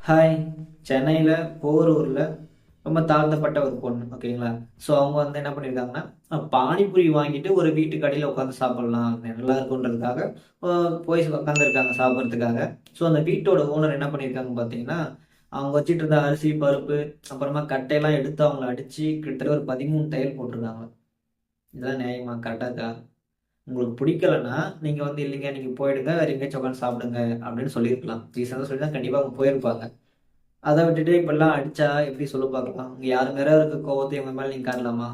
Hi. சென்னையில் போரூரில் ரொம்ப தாழ்த்தப்பட்ட ஒரு பொண்ணு, ஓகேங்களா? ஸோ அவங்க வந்து என்ன பண்ணியிருக்காங்கன்னா, பானிபூரி வாங்கிட்டு ஒரு வீட்டு கடையில் உட்காந்து சாப்பிட்லாம் நல்லா இருக்குன்றதுக்காக போய் உட்காந்துருக்காங்க சாப்பிட்றதுக்காக. ஸோ அந்த வீட்டோட ஓனர் என்ன பண்ணியிருக்காங்க பார்த்தீங்கன்னா, அவங்க வச்சுட்டு இருந்த அரிசி பருப்பு அப்புறமா கட்டையெல்லாம் எடுத்து அவங்கள அடித்து கிட்டத்தட்ட ஒரு 13 தையல் போட்டிருக்காங்க. இதெல்லாம் நியாயமா? கரெக்டாக இருக்கா? உங்களுக்கு பிடிக்கலன்னா நீங்கள் வந்து இல்லைங்க நீங்கள் போயிடுங்க, வேறு எங்கேயாச்சும் உட்காந்து சாப்பிடுங்க அப்படின்னு சொல்லியிருக்கலாம். ரீசனாக சொல்லி தான் கண்டிப்பாக அவங்க போயிருப்பாங்க. அதை விட்டுட்டு இப்படிலாம் அடிச்சா எப்படி சொல்ல பார்க்கலாம்? உங்க யாரு மேல இருக்க கோவத்தை இவங்க மேல நீங்க காட்டலாமா?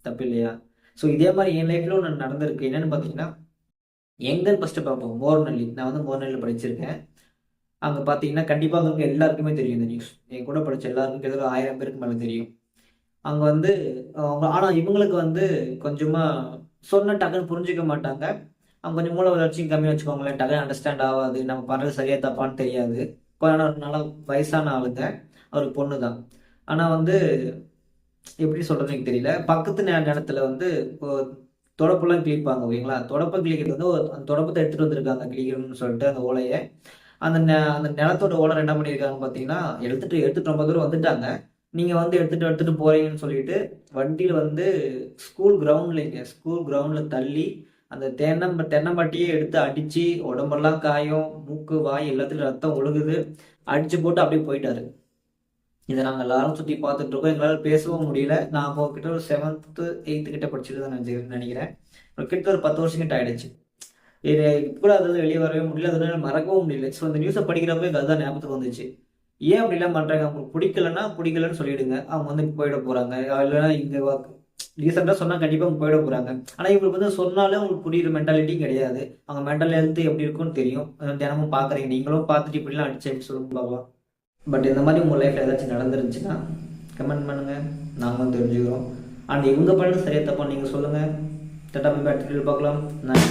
தப்பு இல்லையா? ஸோ இதே மாதிரி என் லைஃப்ல ஒன்று நடந்திருக்கு. என்னன்னு பார்த்தீங்கன்னா, எங்கன்னு ஃபர்ஸ்ட் பார்ப்போம். மோர்நல்லி. நான் வந்து மோர்நல்லியில் படிச்சிருக்கேன். அங்க பார்த்தீங்கன்னா, கண்டிப்பா அங்க இருக்க எல்லாருக்குமே தெரியும் இந்த நியூஸ். என் கூட படிச்ச எல்லாருக்கும் கிட்டத்தட்ட 1000 பேருக்கு மேல தெரியும். அங்க வந்து அவங்க ஆனா இவங்களுக்கு வந்து கொஞ்சமா சொன்னா டக்குன்னு புரிஞ்சுக்க மாட்டாங்க. அவங்க கொஞ்சம் மூளை வளர்ச்சியும் கம்மின்னு வச்சுக்கோங்களேன். டக்குன்னு அண்டர்ஸ்டாண்ட் ஆகாது. நம்ம பண்றது சரியா தப்பான்னு தெரியாது. ஆனா நல்லா வயசான ஆளுங்க. அவருக்கு பொண்ணு தான். ஆனா வந்து எப்படி சொல்றது எனக்கு தெரியல. பக்கத்து நிலத்துல வந்து இப்போ தொடப்பெல்லாம் கிழிப்பாங்க, ஓகேங்களா? தொடப்பம் கிழிக்கிறது வந்து அந்த தொடப்பத்தை எடுத்துட்டு வந்திருக்காங்க கிழிக்கணும்னு சொல்லிட்டு அந்த ஓலைய. அந்த நிலத்தோட ஓனர் என்ன பண்ணியிருக்காங்கன்னு பார்த்தீங்கன்னா, எடுத்துட்டு எடுத்துட்டு ரொம்ப தூரம் வந்துட்டாங்க. நீங்க வந்து எடுத்துட்டு எடுத்துட்டு போறீங்கன்னு சொல்லிட்டு, வண்டியில வந்து ஸ்கூல் கிரவுண்ட்ல தள்ளி, அந்த தென்னம்பட்டியே எடுத்து அடிச்சு, உடம்பெல்லாம் காயம், மூக்கு, வாய் எல்லாத்துலயும் ரத்தம் ஒழுகுது. அடிச்சு போட்டு அப்படியே போயிட்டாரு. இதை நாங்கள் எல்லாரும் சுற்றி பார்த்துட்டு இருக்கோம். எங்களால் பேசவும் முடியல. நான் அப்போ கிட்ட ஒரு 7th 8th கிட்ட படிச்சுட்டு தான் நினைக்கிறேன். கிட்ட ஒரு 10 வருஷம் கிட்ட ஆயிடுச்சு. இது இப்போ கூட அதுல வெளியே வரவே முடியல. அதனால மறக்கவும் முடியல. ஸோ இந்த நியூஸை படிக்கிறப்ப எனக்கு அதுதான் ஞாபகத்துக்கு வந்துச்சு. ஏன் அப்படிலாம் பண்றாங்க? அவங்களுக்கு பிடிக்கலன்னா பிடிக்கலன்னு சொல்லிடுங்க. அவங்க வந்து போயிட போறாங்க. இல்லைன்னா இங்க ரீசெண்டாக சொன்னா கண்டிப்பா அவங்க போயிட போறாங்க. ஆனா இவங்களுக்கு வந்து சொன்னாலே அவங்களுக்கு புரியுற மென்டாலிட்டியும் கிடையாது. அவங்க மென்டல் ஹெல்த் எப்படி இருக்கும்னு தெரியும். தினமும் பாக்குறீங்க, நீங்களும் பார்த்துட்டு இப்படிலாம் அடிச்சு எப்படி சொல்லுங்க பாக்கலாம். பட் இந்த மாதிரி உங்கள் லைஃப்பில் ஏதாச்சும் நடந்துருந்துச்சுன்னா கமெண்ட் பண்ணுங்கள், நாங்களும் தெரிஞ்சுக்கிறோம். அண்ட் இவங்க பண்ணுறது சரியா தப்பா நீங்கள் சொல்லுங்கள். டாட்டா பை பை, பார்க்கலாம். நன்றி.